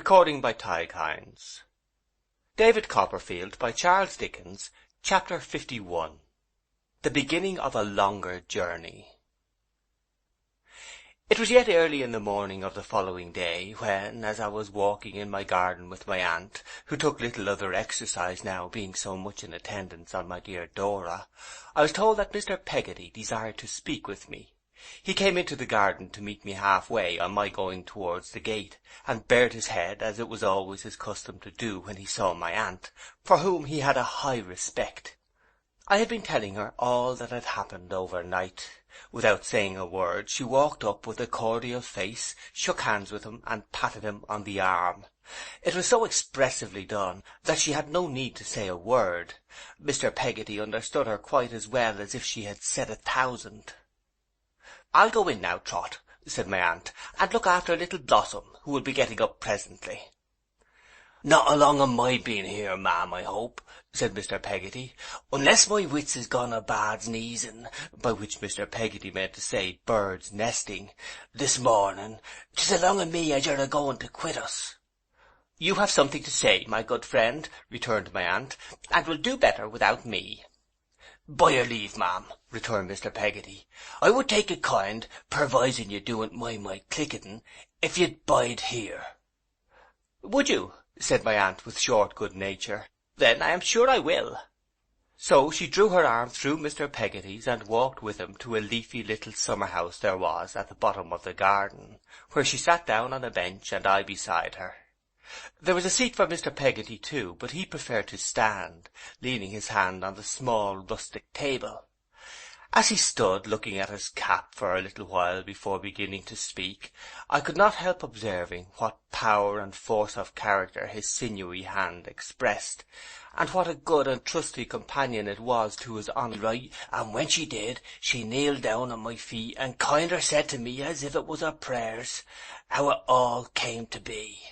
Recording by Tighinds. David Copperfield by Charles Dickens. Chapter 51. The beginning of a longer journey. It was yet early in the morning of the following day, when, as I was walking in my garden with my aunt, who took little other exercise now, being so much in attendance on my dear Dora, I was told that Mr. Peggotty desired to speak with me. He came into the garden to meet me half-way on my going towards the gate, and bared his head, as it was always his custom to do when he saw my aunt, for whom he had a high respect. I had been telling her all that had happened overnight. Without saying a word, she walked up with a cordial face, shook hands with him, and patted him on the arm. It was so expressively done that she had no need to say a word. Mr. Peggotty understood her quite as well as if she had said 1,000. "I'll go in now, Trot," said my aunt, "and look after little Blossom, who will be getting up presently." "Not along of my being here, ma'am, I hope," said Mr. Peggotty, "unless my wits is gone a bad sneezing," by which Mr. Peggotty meant to say birds nesting, "this morning. 'Tis along of me as you're a-going to quit us." "You have something to say, my good friend," returned my aunt, "and will do better without me." "By your leave, ma'am," returned Mr. Peggotty, "I would take it kind, pervising you doen't mind my clicketing, if you'd bide here." "Would you?" said my aunt with short good nature. "Then I am sure I will." So she drew her arm through Mr. Peggotty's and walked with him to a leafy little summer-house there was at the bottom of the garden, where she sat down on a bench and I beside her. There was a seat for Mr. Peggotty too, but he preferred to stand, leaning his hand on the small rustic table. As he stood looking at his cap for a little while before beginning to speak, I could not help observing what power and force of character his sinewy hand expressed, and what a good and trusty companion it was to his honour. Right, and when she did, she kneeled down at my feet and kinder said to me, as if it was her prayers, how it all came to be.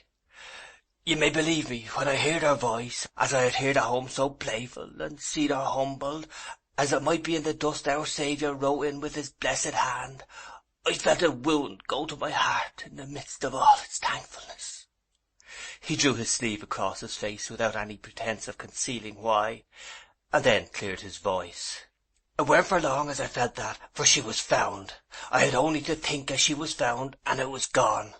You may believe me, when I heard her voice, as I had heard at home so playful, and seed her humbled, as it might be in the dust our Saviour wrote in with his blessed hand, I felt a wound go to my heart in the midst of all its thankfulness." He drew his sleeve across his face without any pretence of concealing why, and then cleared his voice. "It weren't for long as I felt that, for she was found. I had only to think as she was found, and it was gone.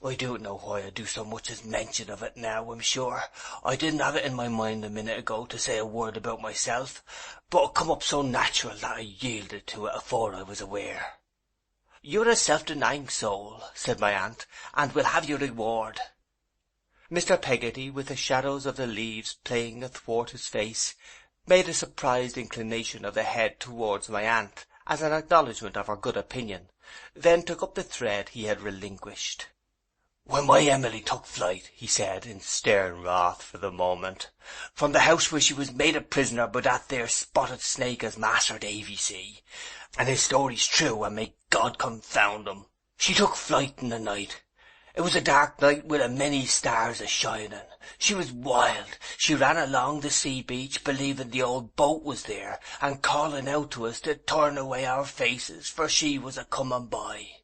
I don't know why I do so much as mention of it now, I'm sure. I didn't have it in my mind a minute ago to say a word about myself, but it come up so natural that I yielded to it afore I was aware." "You're a self-denying soul," said my aunt, "and will have your reward." Mr. Peggotty, with the shadows of the leaves playing athwart his face, made a surprised inclination of the head towards my aunt, as an acknowledgment of her good opinion, then took up the thread he had relinquished. "When my Emily took flight," he said, in stern wrath for the moment, "from the house where she was made a prisoner by that there spotted snake as Master Davy see, and his story's true, and may God confound him. She took flight in the night. It was a dark night with a many stars a-shining. She was wild. She ran along the sea beach, believing the old boat was there, and calling out to us to turn away our faces, for she was a-coming by.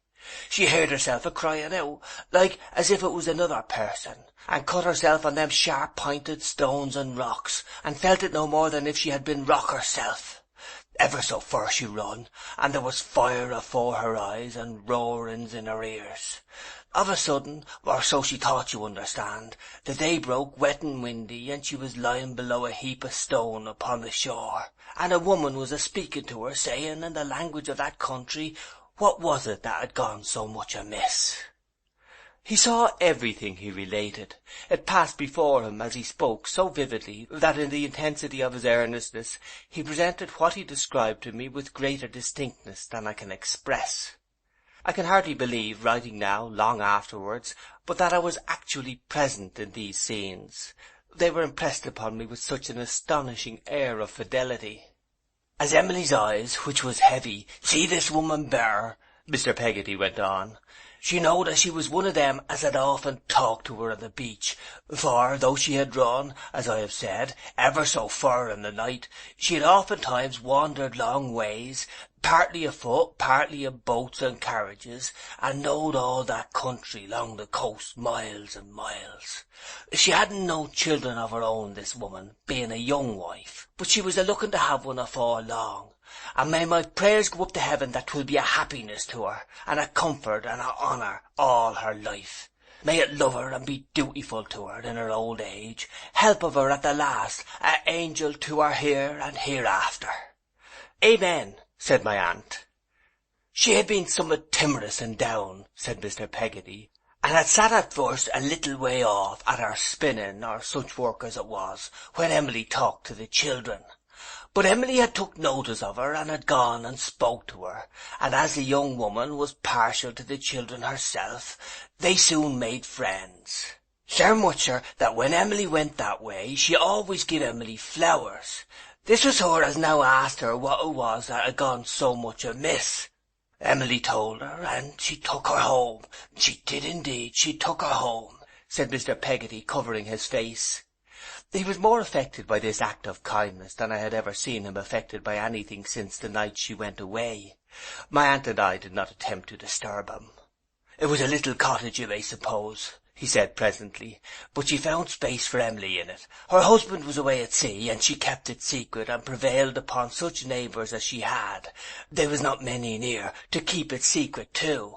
She heard herself a-crying out, like as if it was another person, and cut herself on them sharp-pointed stones and rocks, and felt it no more than if she had been rock herself. Ever so far she run, and there was fire afore her eyes, and roarings in her ears. Of a sudden, or so she thought, you understand, the day broke wet and windy, and she was lying below a heap of stone upon the shore, and a woman was a-speaking to her, saying, in the language of that country, what was it that had gone so much amiss." He saw everything he related. It passed before him as he spoke so vividly that in the intensity of his earnestness he presented what he described to me with greater distinctness than I can express. I can hardly believe, writing now, long afterwards, but that I was actually present in these scenes. They were impressed upon me with such an astonishing air of fidelity. "As Emily's eyes, which was heavy, see this woman bear," Mr. Peggotty went on, "she knowed as she was one of them as had often talked to her on the beach, for, though she had run, as I have said, ever so far in the night, she had oftentimes wandered long ways, partly afoot, partly in boats and carriages, and knowed all that country long the coast miles and miles. She hadn't no children of her own, this woman, being a young wife, but she was a-looking to have one afore long, and may my prayers go up to heaven that 'twill be a happiness to her, and a comfort and a honour all her life. May it love her and be dutiful to her in her old age, help of her at the last, a angel to her here and hereafter. Amen, said my aunt. She had been somewhat timorous and down, said Mr. Peggotty, and had sat at first a little way off at her spinning or such work as it was, when Emily talked to the children. But Emily had took notice of her and had gone and spoke to her, and as the young woman was partial to the children herself, they soon made friends. So much, sir, that when Emily went that way, she always give Emily flowers. This was her as now asked her what it was that had gone so much amiss. Emily told her, and she took her home. She did indeed, she took her home, said Mr. Peggotty, covering his face. He was more affected by this act of kindness than I had ever seen him affected by anything since the night she went away. My aunt and I did not attempt to disturb him. It was a little cottage, you may suppose, he said presently, but she found space for Emily in it. Her husband was away at sea, and she kept it secret, and prevailed upon such neighbours as she had, there was not many near, to keep it secret too.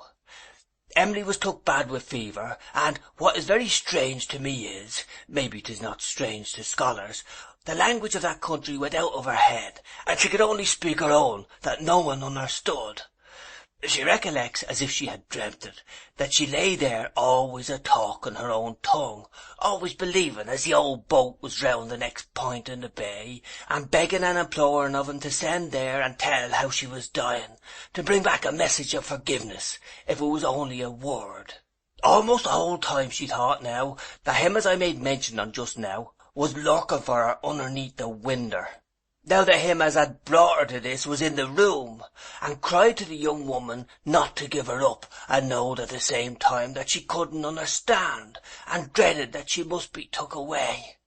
Emily was took bad with fever, and what is very strange to me is, maybe 'tis not strange to scholars, the language of that country went out of her head, and she could only speak her own, that no one understood. She recollects, as if she had dreamt it, that she lay there always a-talking her own tongue, always believing as the old boat was round the next point in the bay, and begging and imploring of him to send there and tell how she was dying, to bring back a message of forgiveness, if it was only a word. Almost the whole time she thought now that him as I made mention on just now was lurking for her underneath the winder. Now that him as had brought her to this was in the room, and cried to the young woman not to give her up, and knowed at the same time that she couldn't understand, and dreaded that she must be took away.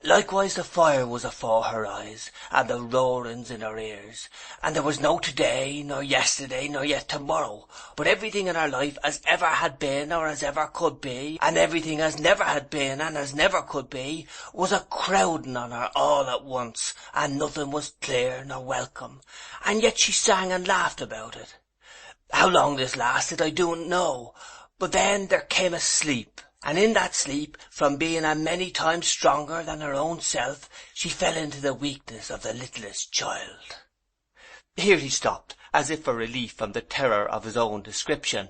Likewise the fire was afore her eyes, and the roarings in her ears, and there was no today, nor yesterday, nor yet tomorrow, but everything in her life as ever had been or as ever could be, and everything as never had been and as never could be, was a crowding on her all at once, and nothing was clear nor welcome, and yet she sang and laughed about it. How long this lasted I don't know, but then there came a sleep, and in that sleep, from being a many times stronger than her own self, she fell into the weakness of the littlest child. Here he stopped, as if for relief from the terror of his own description.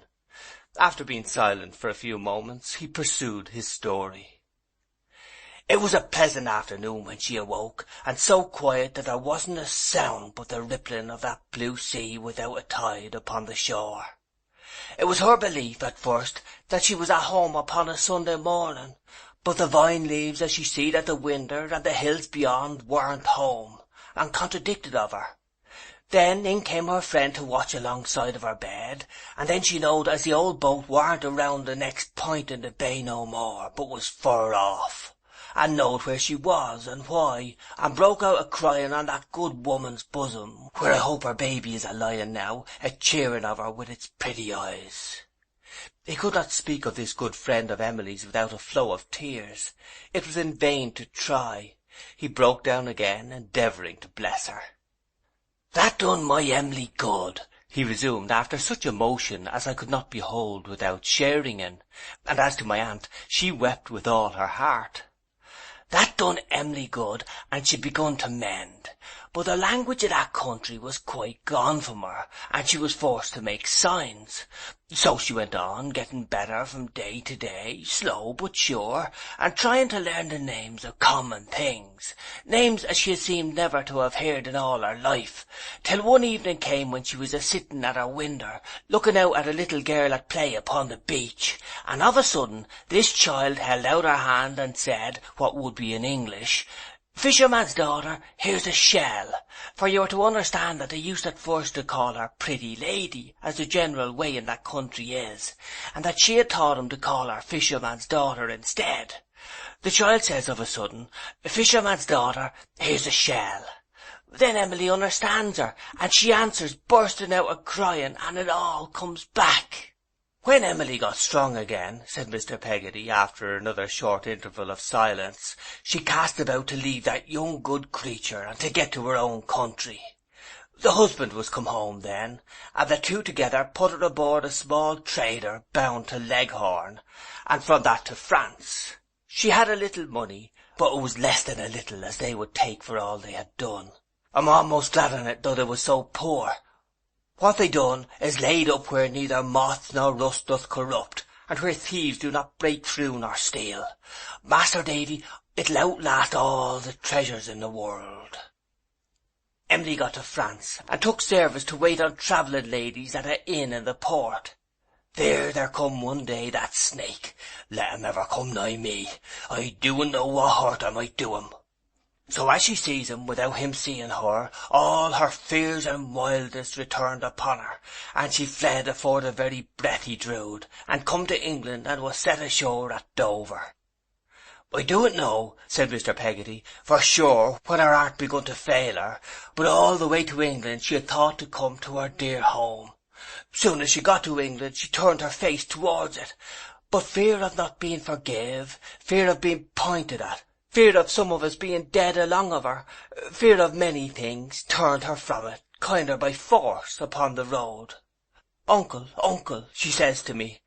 After being silent for a few moments, he pursued his story. It was a pleasant afternoon when she awoke, and so quiet that there wasn't a sound but the rippling of that blue sea without a tide upon the shore. It was her belief, at first, that she was at home upon a Sunday morning, but the vine leaves as she seed at the winder and the hills beyond weren't home, and contradicted of her. Then in came her friend to watch alongside of her bed, and then she knowed as the old boat weren't around the next point in the bay no more, but was fur off, and knowed where she was and why, and broke out a-crying on that good woman's bosom, where I hope her baby is a-lying now, a-cheering of her with its pretty eyes. He could not speak of this good friend of Emily's without a flow of tears. It was in vain to try. He broke down again, endeavouring to bless her. "That done my Emily good," he resumed, after such emotion as I could not behold without sharing in, and as to my aunt, she wept with all her heart. "That done Emily good, and she begun to mend. But the language of that country was quite gone from her, and she was forced to make signs. So she went on, getting better from day to day, slow but sure, and trying to learn the names of common things, names as she seemed never to have heard in all her life, till one evening came when she was a-sitting at her winder, looking out at a little girl at play upon the beach, and of a sudden this child held out her hand and said, what would be in English, 'Fisherman's daughter, here's a shell,' for you are to understand that they used at first to call her Pretty Lady, as the general way in that country is, and that she had taught 'em to call her Fisherman's daughter instead. The child says of a sudden, 'Fisherman's daughter, here's a shell.' Then Emily understands her, and she answers, bursting out a-crying, and it all comes back." "When Emily got strong again," said Mr. Peggotty, after another short interval of silence, "she cast about to leave that young good creature, and to get to her own country. The husband was come home then, and the two together put her aboard a small trader bound to Leghorn, and from that to France. She had a little money, but it was less than a little as they would take for all they had done. I'm almost glad on it, though they was so poor. What they done is laid up where neither moth nor rust doth corrupt, and where thieves do not break through nor steal. Master Davy, it'll outlast all the treasures in the world." Emily got to France, and took service to wait on travelling ladies at a inn in the port. There come one day that snake. Let him ever come nigh me. I do'n't know what hurt I might do him. So as she sees him without him seeing her, all her fears and wildness returned upon her, and she fled afore the very breath he drewed, and come to England and was set ashore at Dover. "I do'n't know," said Mr. Peggotty, "for sure when her heart begun to fail her, but all the way to England she had thought to come to her dear home. Soon as she got to England she turned her face towards it, but fear of not being forgive, fear of being pointed at, fear of some of us being dead along of her, fear of many things, turned her from it, kinder by force, upon the road. 'Uncle, uncle,' she says to me,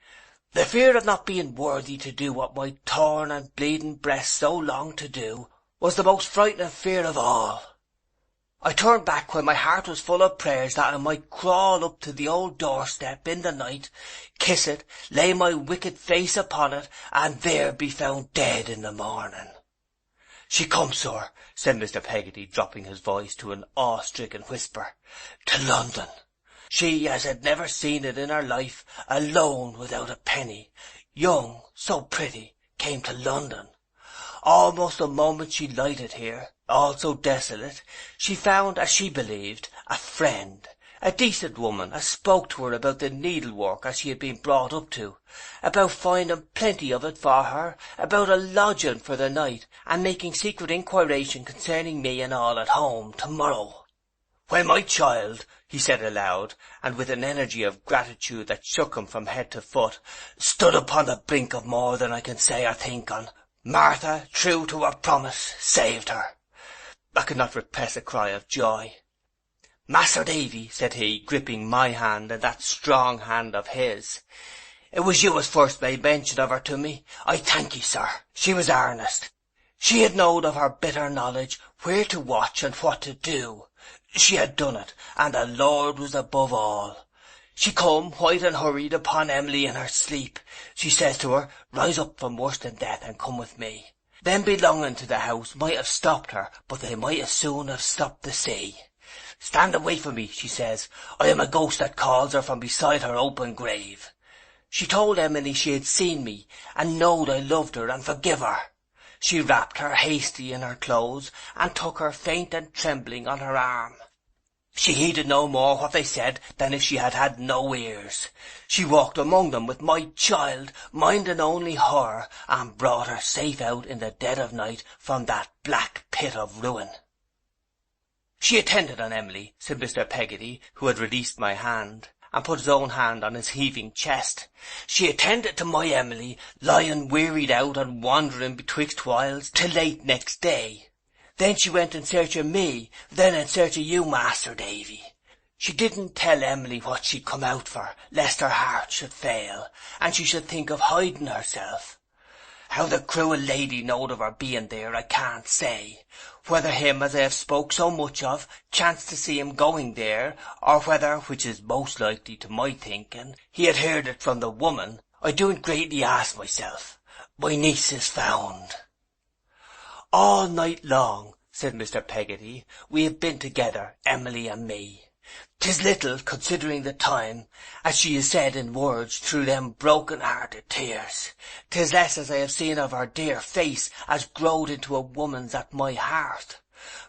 'the fear of not being worthy to do what my torn and bleeding breast so longed to do, was the most frightening fear of all.' I turned back when my heart was full of prayers that I might crawl up to the old doorstep in the night, kiss it, lay my wicked face upon it, and there be found dead in the morning. She come, sir," said Mr. Peggotty, dropping his voice to an awe-stricken whisper, "to London. She as had never seen it in her life, alone without a penny, young, so pretty, came to London. Almost the moment she lighted here, all so desolate, she found, as she believed, a friend, a decent woman, as spoke to her about the needlework as she had been brought up to, about finding plenty of it for her, about a lodging for the night, and making secret inquiration concerning me and all at home tomorrow. When my child," he said aloud, and with an energy of gratitude that shook him from head to foot, "stood upon the brink of more than I can say or think on, Martha, true to her promise, saved her." I could not repress a cry of joy. "Master Davy," said he, gripping my hand in that strong hand of his, "it was you as first made mention of her to me. I thank ye, sir. She was earnest. She had knowed of her bitter knowledge, where to watch and what to do. She had done it, and the Lord was above all. She come, white and hurried, upon Emily in her sleep. She says to her, 'Rise up from worse than death and come with me.' Them belonging to the house might have stopped her, but they might as soon have stopped the sea. 'Stand away from me,' she says. 'I am a ghost that calls her from beside her open grave.' She told Emily she had seen me, and knowed I loved her and forgive her. She wrapped her hasty in her clothes, and took her faint and trembling on her arm. She heeded no more what they said than if she had had no ears. She walked among them with my child, minding only her, and brought her safe out in the dead of night from that black pit of ruin." "She attended on Emily," said Mr. Peggotty, who had released my hand, and put his own hand on his heaving chest. "She attended to my Emily, lying wearied out and wandering betwixt whiles, till late next day. Then she went in search of me, then in search of you, Master Davy. She didn't tell Emily what she'd come out for, lest her heart should fail, and she should think of hiding herself. How the cruel lady knowed of her being there I can't say. Whether him as I have spoke so much of chanced to see him going there, or whether, which is most likely to my thinking, he had heard it from the woman, I do'n't greatly ask myself. My niece is found." "All night long," said Mr. Peggotty, "we have been together, Emily and me. 'Tis little, considering the time, as she is said in words through them broken-hearted tears. 'Tis less as I have seen of her dear face, as growed into a woman's at my hearth.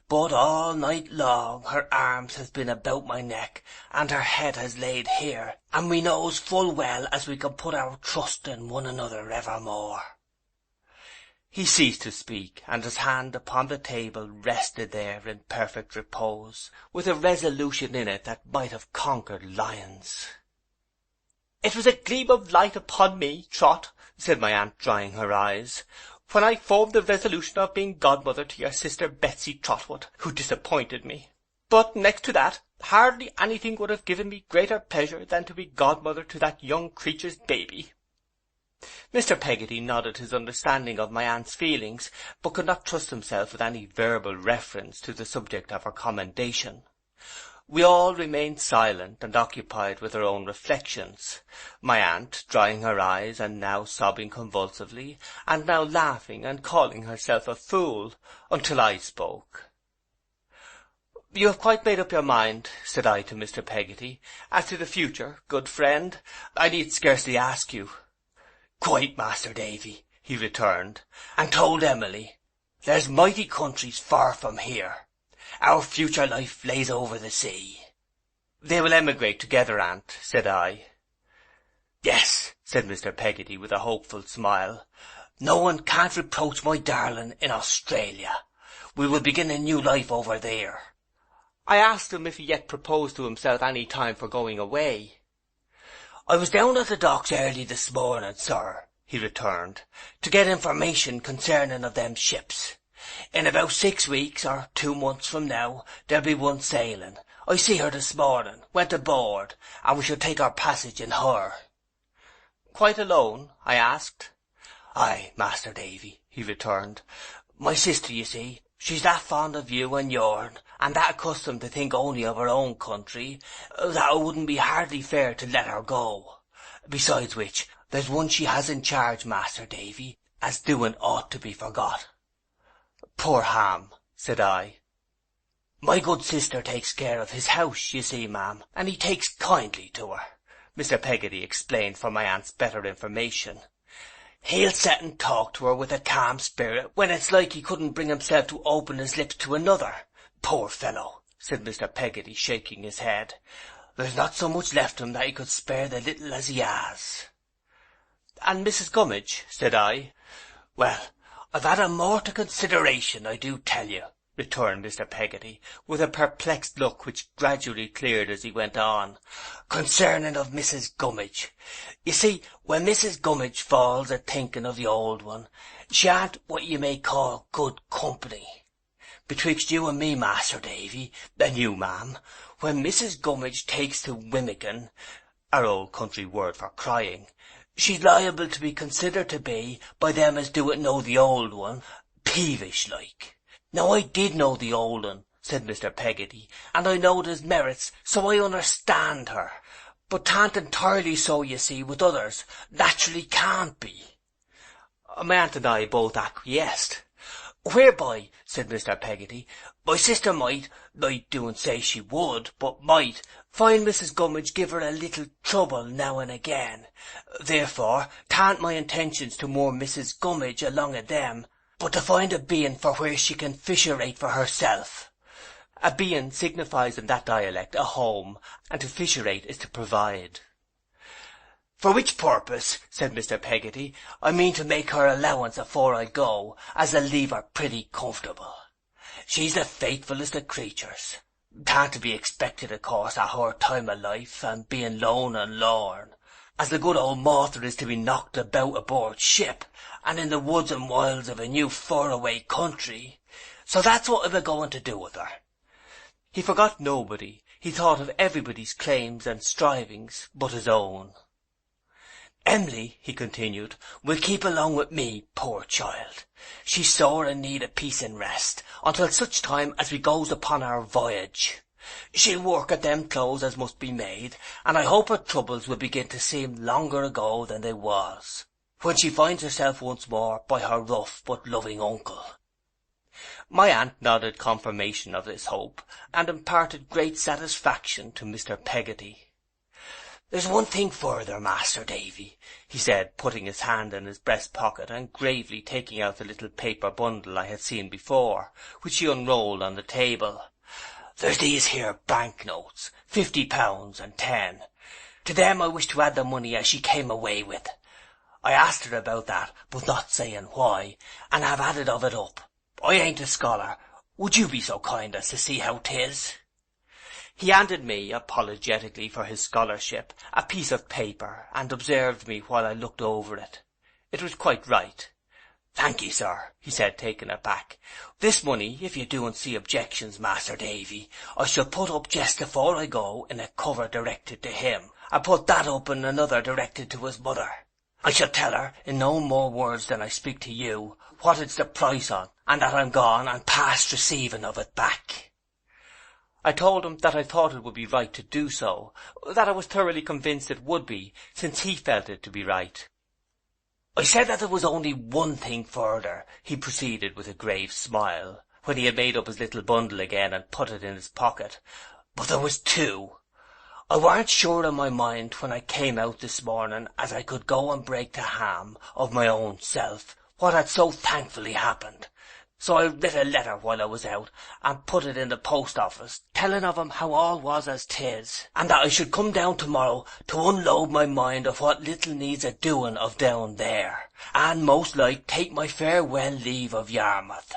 But all night long her arms has been about my neck, and her head has laid here, and we knows full well as we can put our trust in one another evermore." He ceased to speak, and his hand upon the table rested there in perfect repose, with a resolution in it that might have conquered lions. "It was a gleam of light upon me, Trot," said my aunt, drying her eyes, "when I formed the resolution of being godmother to your sister Betsy Trotwood, who disappointed me. But next to that, hardly anything would have given me greater pleasure than to be godmother to that young creature's baby." Mr. Peggotty nodded his understanding of my aunt's feelings, but could not trust himself with any verbal reference to the subject of her commendation. We all remained silent and occupied with our own reflections, my aunt drying her eyes and now sobbing convulsively, and now laughing and calling herself a fool, until I spoke. "You have quite made up your mind," said I to Mr. Peggotty, "as to the future, good friend? I need scarcely ask you." "Quite, Master Davy," he returned, and told Emily, "There's mighty countries far from here. Our future life lays over the sea." "They will emigrate together, aunt," said I. "Yes," said Mr. Peggotty, with a hopeful smile. "No one can't reproach my darling in Australia. We will begin a new life over there." I asked him if he yet proposed to himself any time for going away. "I was down at the docks early this morning, sir," he returned, "to get information concerning of them ships. In about 6 weeks or 2 months from now there'll be one sailing. I see her this morning, went aboard, and we shall take our passage in her." "Quite alone?" I asked. "Aye, Master Davy," he returned. "My sister, you see, she's that fond of you and yourn, and that accustomed to think only of her own country, that it wouldn't be hardly fair to let her go. Besides which, there's one she has in charge, Master Davy, as doing ought to be forgot." "Poor Ham," said I. "My good sister takes care of his house, you see, ma'am, and he takes kindly to her," Mr. Peggotty explained for my aunt's better information. "He'll set and talk to her with a calm spirit when it's like he couldn't bring himself to open his lips to another. Poor fellow," said Mr. Peggotty, shaking his head. "There's not so much left him that he could spare the little as he has." "And Mrs. Gummidge?" said I. "Well, I've had a more to consideration, I do tell you," returned Mr. Peggotty, with a perplexed look which gradually cleared as he went on, "concerning of Mrs. Gummidge. You see, when Mrs. Gummidge falls a thinking of the old one, she aren't what you may call good company. Betwixt you and me, Master Davy, and you, ma'am, when Mrs. Gummidge takes to wimmicken, our old country word for crying, she's liable to be considered to be, by them as do it know the old one, peevish like. Now I did know the old un," said Mr. Peggotty, "and I knowed his merits, so I understand her. But 'tan't entirely so, you see, with others. Naturally can't be." My aunt and I both acquiesced. "Whereby," said Mr. Peggotty, "my sister might, I doon't say she would, but might, find Mrs. Gummidge give her a little trouble now and again. Therefore, 'tan't my intentions to moor Mrs. Gummidge along of them, but to find a bein for where she can fisherate for herself." A bein signifies in that dialect a home, and to fisherate is to provide. "For which purpose," said Mr. Peggotty, "I mean to make her allowance afore I go, as'll leave her pretty comfortable. She's the faithfullest of creatures. 'Tan't to be expected, of course, at her time of life, and being lone and lorn, as the good old mawther is to be knocked about aboard ship, and in the woods and wilds of a new far-away country. So that's what I'm a-going to do with her." He forgot nobody. He thought of everybody's claims and strivings but his own. "Emily," he continued, "will keep along with me, poor child. She's sore in need of peace and rest, until such time as we goes upon our voyage. She'll work at them clothes as must be made, and I hope her troubles will begin to seem longer ago than they was, when she finds herself once more by her rough but loving uncle." My aunt nodded confirmation of this hope, and imparted great satisfaction to Mr. Peggotty. "There's one thing further, Master Davy," he said, putting his hand in his breast pocket and gravely taking out the little paper bundle I had seen before, which he unrolled on the table. "There's these here bank notes, £50 and 10. To them I wish to add the money as she came away with. I asked her about that, but not saying why, and have added of it up. I ain't a scholar. Would you be so kind as to see how 'tis?' He handed me, apologetically for his scholarship, a piece of paper, and observed me while I looked over it. It was quite right. 'Thank ye, sir,' he said, taking it back. 'This money, if you don't see objections, Master Davy, I shall put up just afore I go in a cover directed to him, and put that up in another directed to his mother. I shall tell her, in no more words than I speak to you, what it's the price on, and that I'm gone and past receiving of it back.' I told him that I thought it would be right to do so, that I was thoroughly convinced it would be, since he felt it to be right. I said that there was only one thing further, he proceeded with a grave smile, when he had made up his little bundle again and put it in his pocket. But there was two. I weren't sure in my mind when I came out this morning as I could go and break to Ham, of my own self, what had so thankfully happened. So I writ a letter while I was out, and put it in the post office, telling of him how all was as 'tis, and that I should come down tomorrow to unload my mind of what little needs a doing of down there, and most like take my farewell leave of Yarmouth."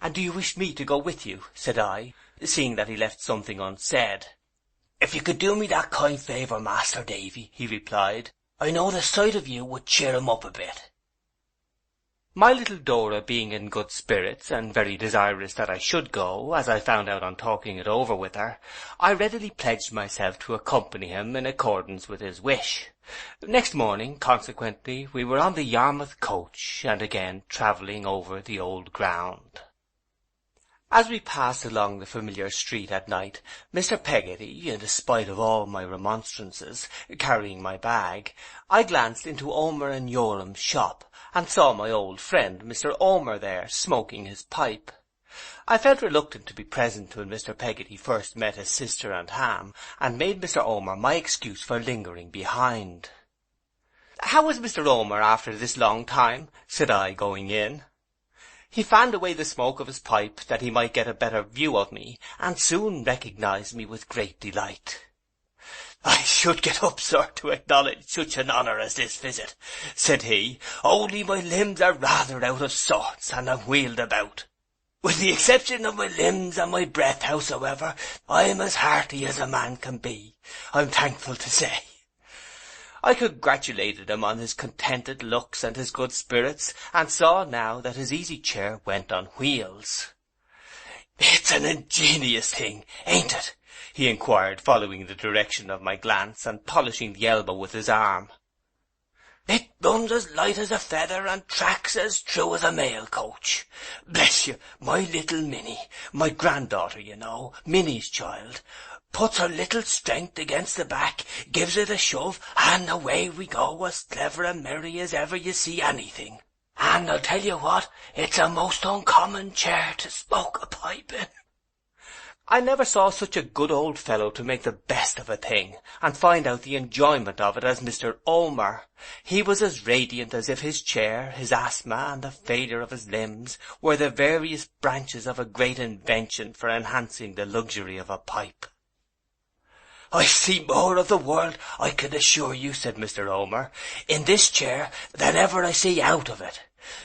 "And do you wish me to go with you?" said I, seeing that he left something unsaid. "If you could do me that kind favour, Master Davy," he replied, "I know the sight of you would cheer him up a bit." My little Dora being in good spirits, and very desirous that I should go, as I found out on talking it over with her, I readily pledged myself to accompany him in accordance with his wish. Next morning, consequently, we were on the Yarmouth coach, and again travelling over the old ground. As we passed along the familiar street at night, Mr. Peggotty, in despite of all my remonstrances, carrying my bag, I glanced into Omer and Yoram's shop, and saw my old friend Mr. Omer there, smoking his pipe. I felt reluctant to be present when Mr. Peggotty first met his sister and Ham, and made Mr. Omer my excuse for lingering behind. "How is Mr. Omer after this long time?" said I, going in. He fanned away the smoke of his pipe that he might get a better view of me, and soon recognized me with great delight. "I should get up, sir, to acknowledge such an honour as this visit," said he, "only my limbs are rather out of sorts, and I'm wheeled about. With the exception of my limbs and my breath, howsoever, I'm as hearty as a man can be, I'm thankful to say." I congratulated him on his contented looks and his good spirits, and saw now that his easy chair went on wheels. "It's an ingenious thing, ain't it?" he inquired, following the direction of my glance, and polishing the elbow with his arm. "It runs as light as a feather, and tracks as true as a mail coach. Bless you, my little Minnie, my granddaughter, you know, Minnie's child, puts her little strength against the back, gives it a shove, and away we go, as clever and merry as ever you see anything. And I'll tell you what, it's a most uncommon chair to smoke a pipe in." I never saw such a good old fellow to make the best of a thing, and find out the enjoyment of it as Mr. Omer. He was as radiant as if his chair, his asthma, and the failure of his limbs were the various branches of a great invention for enhancing the luxury of a pipe. "I see more of the world, I can assure you," said Mr. Omer, "in this chair than ever I see out of it.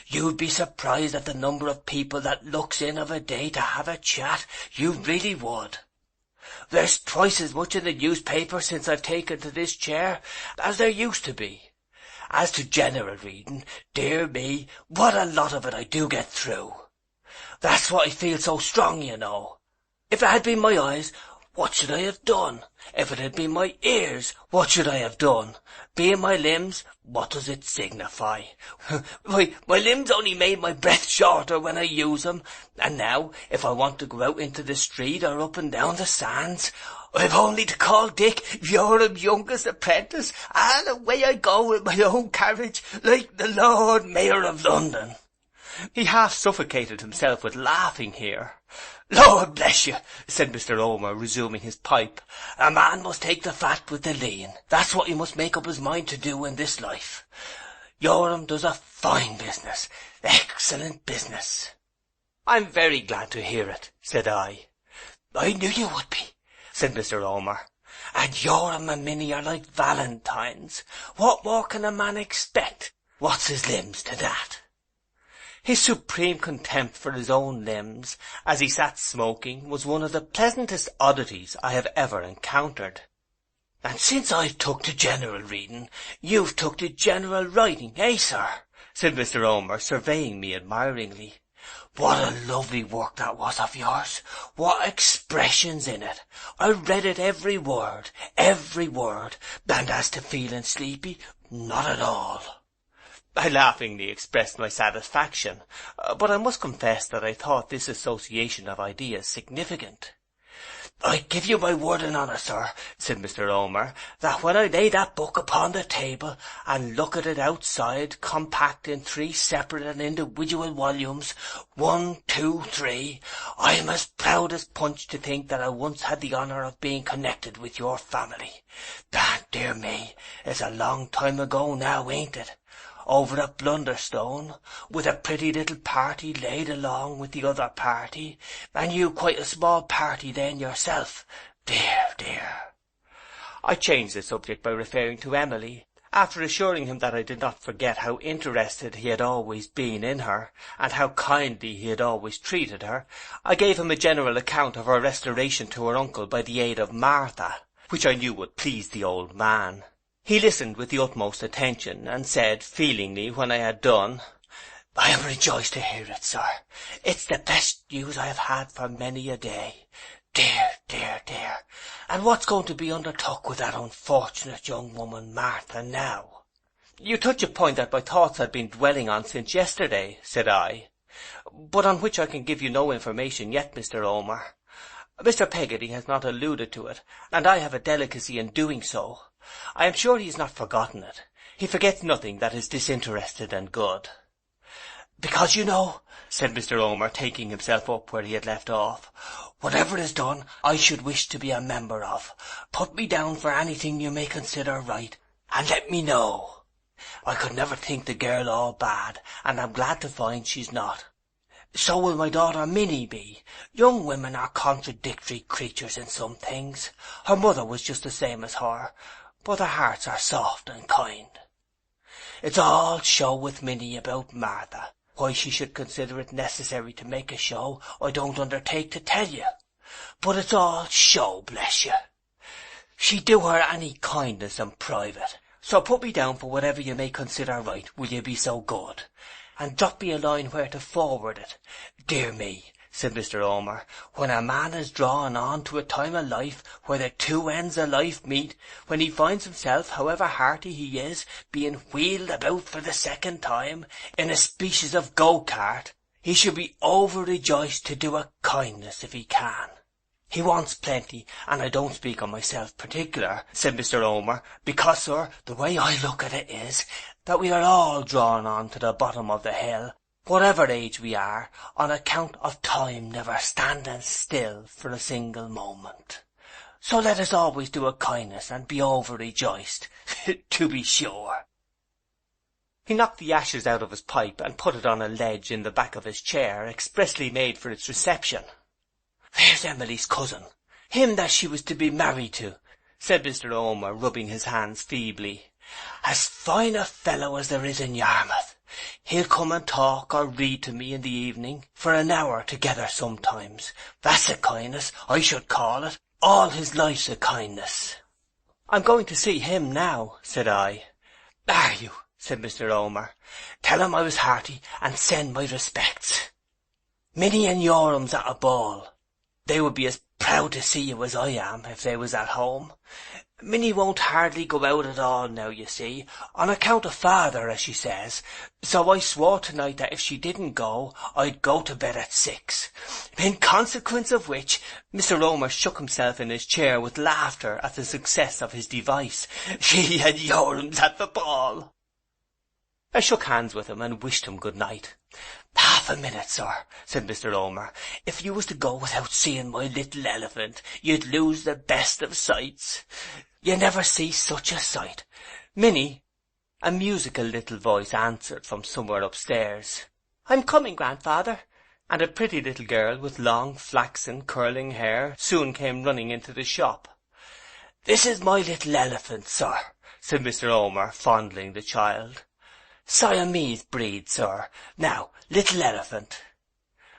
You'd be surprised at the number of people that looks in of a day to have a chat, you really would. There's twice as much in the newspaper since I've taken to this chair as there used to be. As to general reading, dear me, what a lot of it I do get through. That's what I feel so strong, you know. If it had been my eyes, what should I have done? If it had been my ears, what should I have done? Being my limbs, what does it signify? Why, my limbs only made my breath shorter when I use 'em, and now, if I want to go out into the street or up and down the sands, I've only to call Dick, Yoram's youngest apprentice, and away I go in my own carriage, like the Lord Mayor of London." He half suffocated himself with laughing here. "Lord bless you," said Mr. Omer, resuming his pipe, "a man must take the fat with the lean. That's what he must make up his mind to do in this life. Yoram does a fine business, excellent business." "I'm very glad to hear it," said I. "I knew you would be," said Mr. Omer. And Joram and Minnie are like valentines. What more can a man expect? What's his limbs to that? His supreme contempt for his own limbs, as he sat smoking, was one of the pleasantest oddities I have ever encountered. "And since I've took to general reading, you've took to general writing, eh, sir?" said Mr. Omer, surveying me admiringly. "What a lovely work that was of yours! What expressions in it! I read it every word, and as to feeling sleepy, not at all." I laughingly expressed my satisfaction, but I must confess that I thought this association of ideas significant. "I give you my word and honour, sir," said Mr. Omer, "that when I lay that book upon the table, and look at it outside, compact in 3 separate and individual volumes, 1, 2, 3, I am as proud as Punch to think that I once had the honour of being connected with your family. And, dear me, it's a long time ago now, ain't it? Over at Blunderstone, with a pretty little party laid along with the other party, and you quite a small party then yourself. Dear, dear." I changed the subject by referring to Emily. After assuring him that I did not forget how interested he had always been in her, and how kindly he had always treated her, I gave him a general account of her restoration to her uncle by the aid of Martha, which I knew would please the old man. He listened with the utmost attention, and said feelingly when I had done, "I am rejoiced to hear it, sir. It's the best news I have had for many a day. Dear, dear, dear. And what's going to be undertook with that unfortunate young woman, Martha, now?" "You touch a point that my thoughts had been dwelling on since yesterday," said I, "but on which I can give you no information yet, Mr. Omer. Mr. Peggotty has not alluded to it, and I have a delicacy in doing so. I am sure he has not forgotten it. He forgets nothing that is disinterested and good." "Because, you know," said Mr. Omer, taking himself up where he had left off, "whatever is done I should wish to be a member of. Put me down for anything you may consider right, and let me know. I could never think the girl all bad, and I'm glad to find she's not. So will my daughter Minnie be. Young women are contradictory creatures in some things. Her mother was just the same as her, but their hearts are soft and kind. It's all show with Minnie about Martha. Why she should consider it necessary to make a show, I don't undertake to tell you. But it's all show, bless you. She'd do her any kindness in private. So put me down for whatever you may consider right, will you be so good? And drop me a line where to forward it. Dear me," said Mr. Omer, "when a man is drawing on to a time of life where the two ends of life meet, when he finds himself, however hearty he is, being wheeled about for the second time in a species of go-cart, he should be over-rejoiced to do a kindness if he can. He wants plenty, and I don't speak of myself particular," said Mr. Omer, "because, sir, the way I look at it is, that we are all drawn on to the bottom of the hill, whatever age we are, on account of time never standing still for a single moment. So let us always do a kindness and be over-rejoiced, to be sure." He knocked the ashes out of his pipe and put it on a ledge in the back of his chair, expressly made for its reception. "There's Emily's cousin, him that she was to be married to," said Mr. Omer, rubbing his hands feebly. "As fine a fellow as there is in Yarmouth. He'll come and talk or read to me in the evening, for an hour together sometimes. That's a kindness, I should call it. All his life's a kindness." "I'm going to see him now," said I. "Are you?" said Mr. Omer. "Tell him I was hearty, and send my respects. Minnie and Yoram's at a ball. They would be as proud to see you as I am, if they was at home. Minnie won't hardly go out at all now, you see, on account of father, as she says, so I swore tonight that if she didn't go, I'd go to bed at 6. In consequence of which—" Mr. Omer shook himself in his chair with laughter at the success of his device. "She and Yoram's at the ball." I shook hands with him and wished him good night. "Half a minute, sir," said Mr. Omer. "If you was to go without seeing my little elephant, you'd lose the best of sights. You never see such a sight. Minnie," a musical little voice answered from somewhere upstairs. "I'm coming, grandfather," and a pretty little girl with long flaxen curling hair soon came running into the shop. "This is my little elephant, sir," said Mr. Omer, fondling the child. "Siamese breed, sir. Now, little elephant."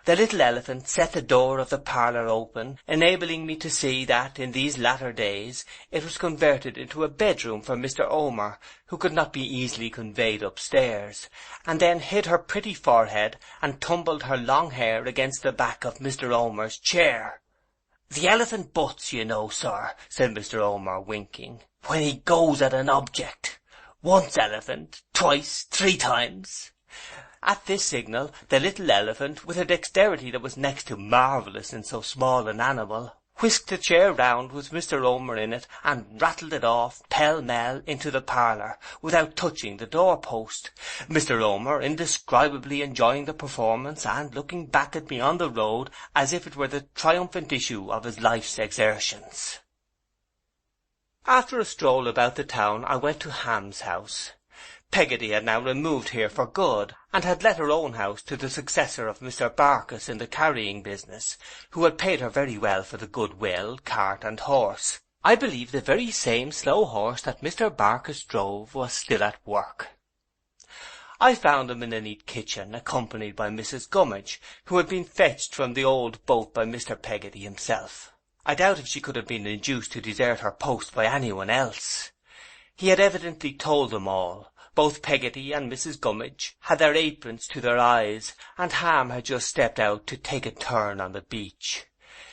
The little elephant set the door of the parlour open, enabling me to see that, in these latter days, it was converted into a bedroom for Mr. Omer, who could not be easily conveyed upstairs, and then hid her pretty forehead and tumbled her long hair against the back of Mr. Omer's chair. "The elephant butts, you know, sir," said Mr. Omer, winking, "when he goes at an object. Once elephant, twice, 3 times. At this signal, the little elephant, with a dexterity that was next to marvellous in so small an animal, whisked the chair round with Mr. Omer in it, and rattled it off, pell-mell, into the parlour, without touching the door-post, Mr. Omer indescribably enjoying the performance, and looking back at me on the road as if it were the triumphant issue of his life's exertions. After a stroll about the town, I went to Ham's house. Peggotty had now removed here for good, and had let her own house to the successor of Mr. Barkis in the carrying business, who had paid her very well for the goodwill, cart and horse. I believe the very same slow horse that Mr. Barkis drove was still at work. I found him in a neat kitchen, accompanied by Mrs. Gummidge, who had been fetched from the old boat by Mr. Peggotty himself. I doubt if she could have been induced to desert her post by anyone else. He had evidently told them all. Both Peggotty and Mrs. Gummidge had their aprons to their eyes, and Ham had just stepped out to take a turn on the beach.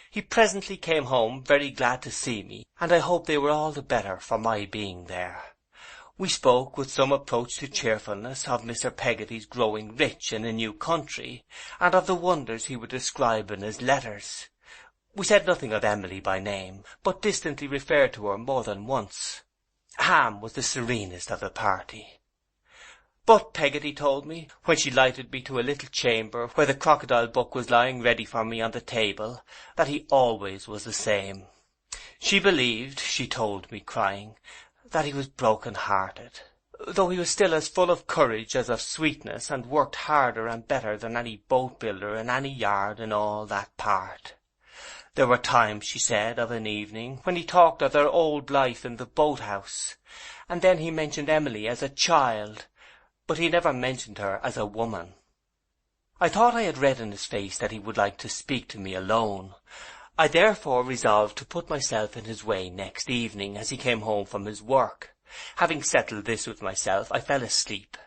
He presently came home very glad to see me, and I hope they were all the better for my being there. We spoke, with some approach to cheerfulness, of Mr. Peggotty's growing rich in a new country, and of the wonders he would describe in his letters. We said nothing of Emily by name, but distantly referred to her more than once. Ham was the serenest of the party. But Peggotty told me, when she lighted me to a little chamber where the crocodile book was lying ready for me on the table, that he always was the same. She believed, she told me crying, that he was broken-hearted, though he was still as full of courage as of sweetness, and worked harder and better than any boat-builder in any yard in all that part. There were times, she said, of an evening, when he talked of their old life in the boat-house, and then he mentioned Emily as a child, but he never mentioned her as a woman. I thought I had read in his face that he would like to speak to me alone. I therefore resolved to put myself in his way next evening, as he came home from his work. Having settled this with myself, I fell asleep.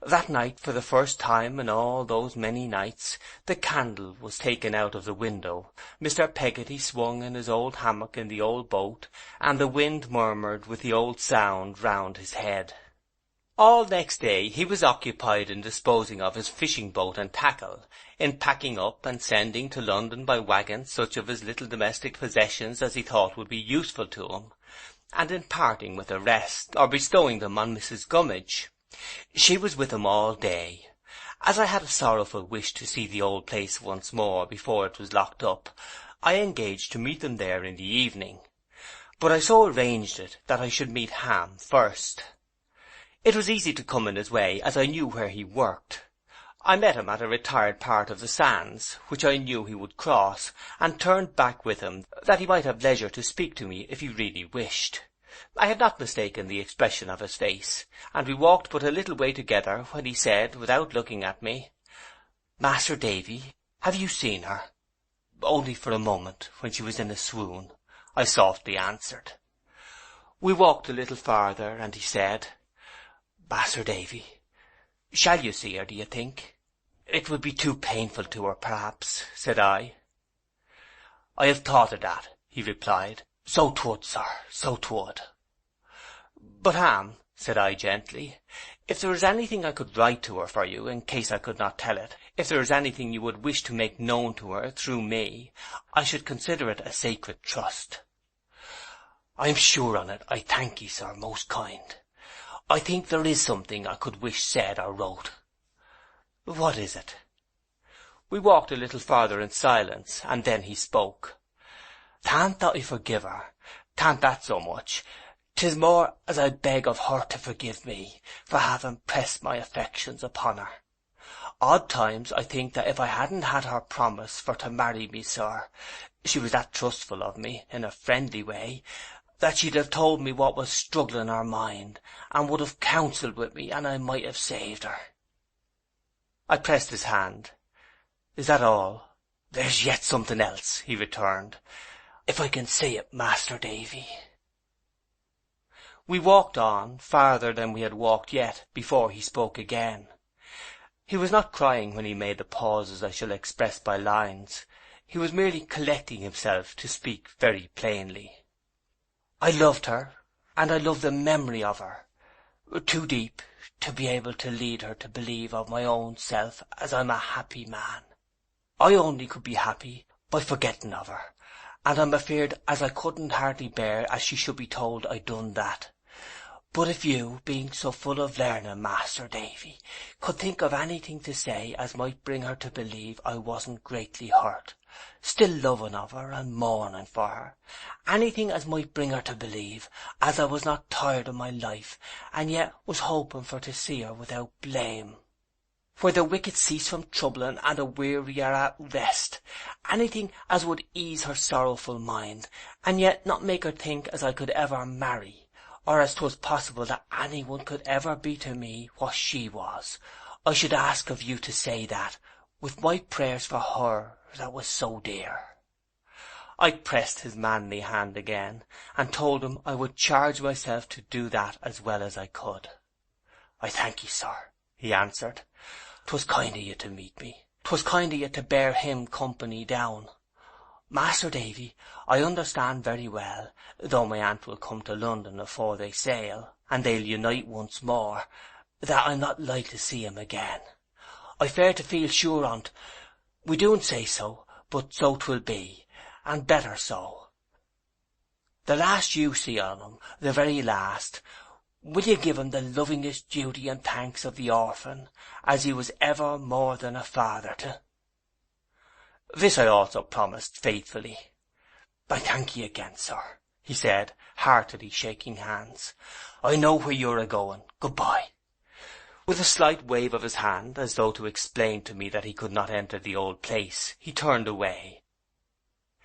That night, for the first time in all those many nights, the candle was taken out of the window, Mr. Peggotty swung in his old hammock in the old boat, and the wind murmured with the old sound round his head. All next day he was occupied in disposing of his fishing boat and tackle, in packing up and sending to London by waggon such of his little domestic possessions as he thought would be useful to him, and in parting with the rest, or bestowing them on Mrs. Gummidge. She was with him all day. As I had a sorrowful wish to see the old place once more before it was locked up, I engaged to meet them there in the evening. But I so arranged it that I should meet Ham first. It was easy to come in his way, as I knew where he worked. I met him at a retired part of the sands, which I knew he would cross, and turned back with him, that he might have leisure to speak to me if he really wished. I had not mistaken the expression of his face, and we walked but a little way together, when he said, without looking at me, "Master Davy, have you seen her?" "Only for a moment, when she was in a swoon," I softly answered. We walked a little farther, and he said, "Master Davy, shall you see her, do you think?" "It would be too painful to her, perhaps," said I. "I have thought of that," he replied. "So 'twould, sir, so 'twould." "But, Ham," said I gently, "if there is anything I could write to her for you, in case I could not tell it, if there is anything you would wish to make known to her through me, I should consider it a sacred trust." "I am sure on it, I thank ye, sir, most kind. I think there is something I could wish said or wrote." "What is it?" We walked a little farther in silence, and then he spoke. "'Tan't that I forgive her, 'tan't that so much. 'Tis more as I beg of her to forgive me, for having pressed my affections upon her. Odd times I think that if I hadn't had her promise for to marry me, sir, she was that trustful of me, in a friendly way, that she'd have told me what was struggling her mind, and would have counselled with me, and I might have saved her.' I pressed his hand. 'Is that all?' 'There's yet something else,' he returned. 'If I can say it, Master Davy.' We walked on, farther than we had walked yet, before he spoke again. He was not crying when he made the pauses I shall express by lines. He was merely collecting himself to speak very plainly. 'I loved her, and I love the memory of her, too deep to be able to lead her to believe of my own self as I'm a happy man. I only could be happy by forgetting of her, and I'm afeard as I couldn't hardly bear as she should be told I done that. But if you, being so full of learning, Master Davy, could think of anything to say as might bring her to believe I wasn't greatly hurt, still loving of her and mourning for her, anything as might bring her to believe as I was not tired of my life, and yet was hoping for to see her without blame, where the wicked cease from troubling and the weary are at rest, anything as would ease her sorrowful mind, and yet not make her think as I could ever marry, or as 'twas possible that anyone could ever be to me what she was, I should ask of you to say that, with my prayers for her that was so dear.' I pressed his manly hand again, and told him I would charge myself to do that as well as I could. 'I thank ye, sir,' he answered. ''Twas kind of you to meet me. 'Twas kind of you to bear him company down. Master Davy, I understand very well, though my aunt will come to London afore they sail, and they'll unite once more, that I'm not like to see him again. I fare to feel sure on't. We don't say so, but so 'twill be, and better so. The last you see on him, the very last, will you give him the lovingest duty and thanks of the orphan, as he was ever more than a father to?' This I also promised faithfully. 'I thank ye again, sir,' he said, heartily shaking hands. 'I know where you're a-going. Good-bye.' With a slight wave of his hand, as though to explain to me that he could not enter the old place, he turned away.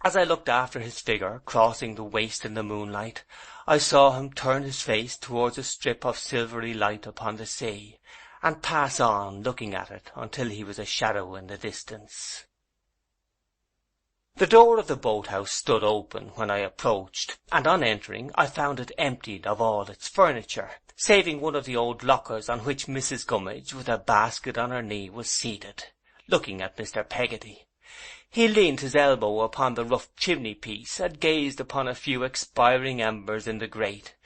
As I looked after his figure crossing the waste in the moonlight, I saw him turn his face towards a strip of silvery light upon the sea, and pass on looking at it until he was a shadow in the distance. The door of the boat-house stood open when I approached, and on entering I found it emptied of all its furniture, saving one of the old lockers on which Mrs. Gummidge, with a basket on her knee, was seated, looking at Mr. Peggotty. He leaned his elbow upon the rough chimney-piece, and gazed upon a few expiring embers in the grate,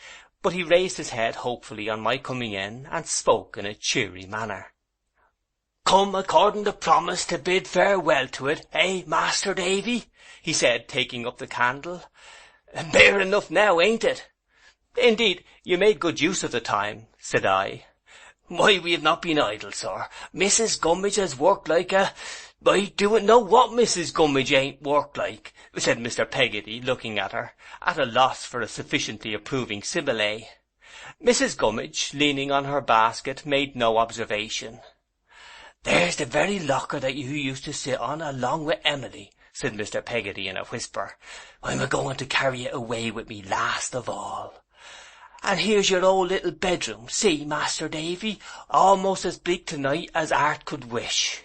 but he raised his head hopefully on my coming in, and spoke in a cheery manner. "Come according to promise to bid farewell to it, Master Davy?" he said, taking up the candle. "Bare enough now, ain't it?" "Indeed, you made good use of the time," said I. "Why, we have not been idle, sir. Mrs. Gummidge has worked like I don't know what Mrs. Gummidge ain't worked like," said Mr. Peggotty, looking at her, at a loss for a sufficiently approving simile. Mrs. Gummidge, leaning on her basket, made no observation. "There's the very locker that you used to sit on along with Emily," said Mr. Peggotty in a whisper. "I'm a-going to carry it away with me last of all. And here's your old little bedroom, see, Master Davy, almost as big tonight as 'art could wish."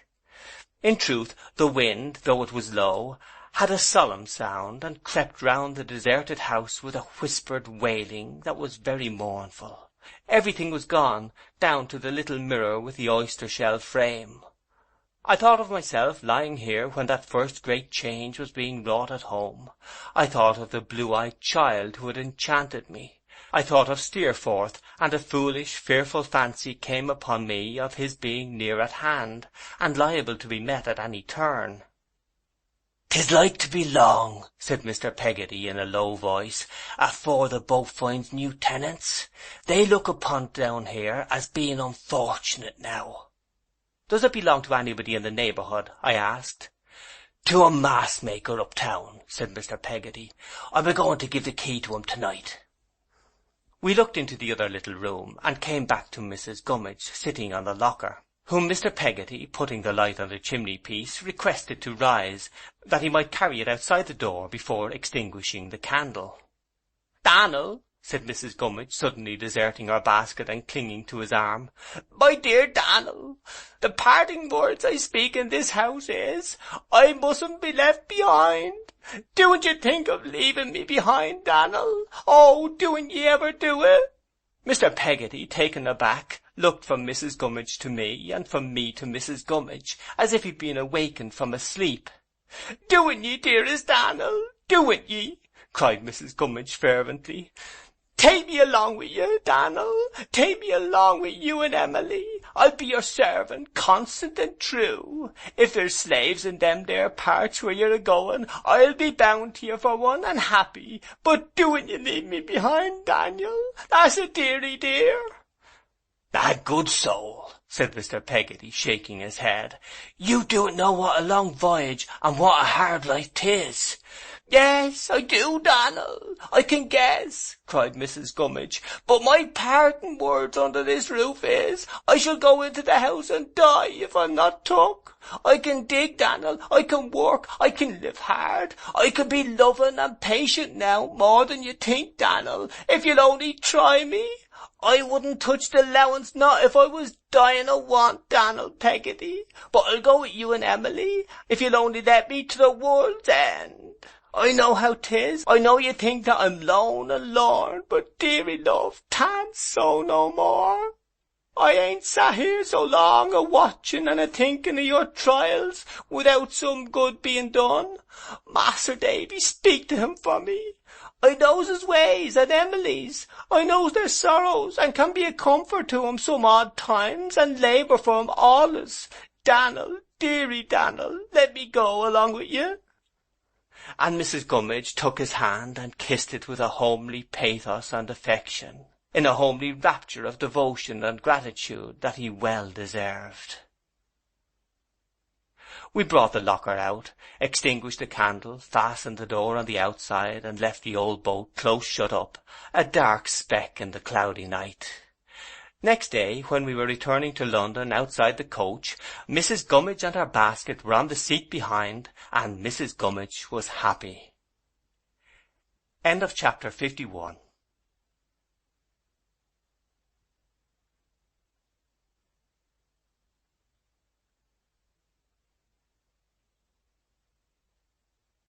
In truth, the wind, though it was low, had a solemn sound, and crept round the deserted house with a whispered wailing that was very mournful. Everything was gone, down to the little mirror with the oyster-shell frame. I thought of myself lying here when that first great change was being wrought at home. I thought of the blue-eyed child who had enchanted me. I thought of Steerforth, and a foolish, fearful fancy came upon me of his being near at hand, and liable to be met at any turn. "'Tis like to be long," said Mr. Peggotty in a low voice, "afore the boat finds new tenants. They look upon down here as being unfortunate now." "Does it belong to anybody in the neighbourhood?" I asked. "To a mast-maker uptown," said Mr. Peggotty. "I'm a-going to give the key to him tonight." We looked into the other little room, and came back to Mrs. Gummidge sitting on the locker, whom Mr. Peggotty, putting the light on the chimney-piece, requested to rise, that he might carry it outside the door before extinguishing the candle. Dan'l," said Mrs. Gummidge, suddenly deserting her basket and clinging to his arm. "My dear Dan'l, the parting words I speak in this house is, I mustn't be left behind. Don't you think of leaving me behind, Dan'l? Oh, don't ye ever do it?" Mr. Peggotty, taken aback, looked from Mrs. Gummidge to me, and from me to Mrs. Gummidge, as if he'd been awakened from a sleep. "Doin't ye, dearest Dan'l? Doin't ye?" cried Mrs. Gummidge fervently. "Take me along with you, Dan'l. Take me along with you and Emily. I'll be your servant, constant and true. If there's slaves in them there parts where you're a-going, I'll be bound to you for one, and happy. But doin't you leave me behind, Daniel? That's a dearie dear." "Ah, good soul," said Mr. Peggotty, shaking his head. "You don't know what a long voyage and what a hard life 'tis." "Yes, I do, Dan'l. I can guess," cried Mrs. Gummidge. "But my parting words under this roof is, I shall go into the house and die if I'm not took. I can dig, Dan'l. I can work. I can live hard. I can be loving and patient now, more than you think, Dan'l, if you'll only try me. I wouldn't touch the allowance, not if I was dying o' want, Dan'l Peggotty. But I'll go with you and Emily, if you'll only let me to the world's end. I know how 'tis. I know you think that I'm lone and lorn, but dearie love, 'tan't so no more. I ain't sat here so long a-watching and a-thinking of your trials without some good being done. Master Davy, speak to him for me. I knows his ways and Emily's. I knows their sorrows, and can be a comfort to 'em some odd times, and labour for 'em allus. Dan'l, dearie Dan'l, let me go along with you." And Mrs. Gummidge took his hand and kissed it with a homely pathos and affection, in a homely rapture of devotion and gratitude that he well deserved. We brought the locker out, extinguished the candle, fastened the door on the outside, and left the old boat close shut up, a dark speck in the cloudy night. Next day, when we were returning to London outside the coach, Mrs. Gummidge and her basket were on the seat behind, and Mrs. Gummidge was happy. End of chapter 51.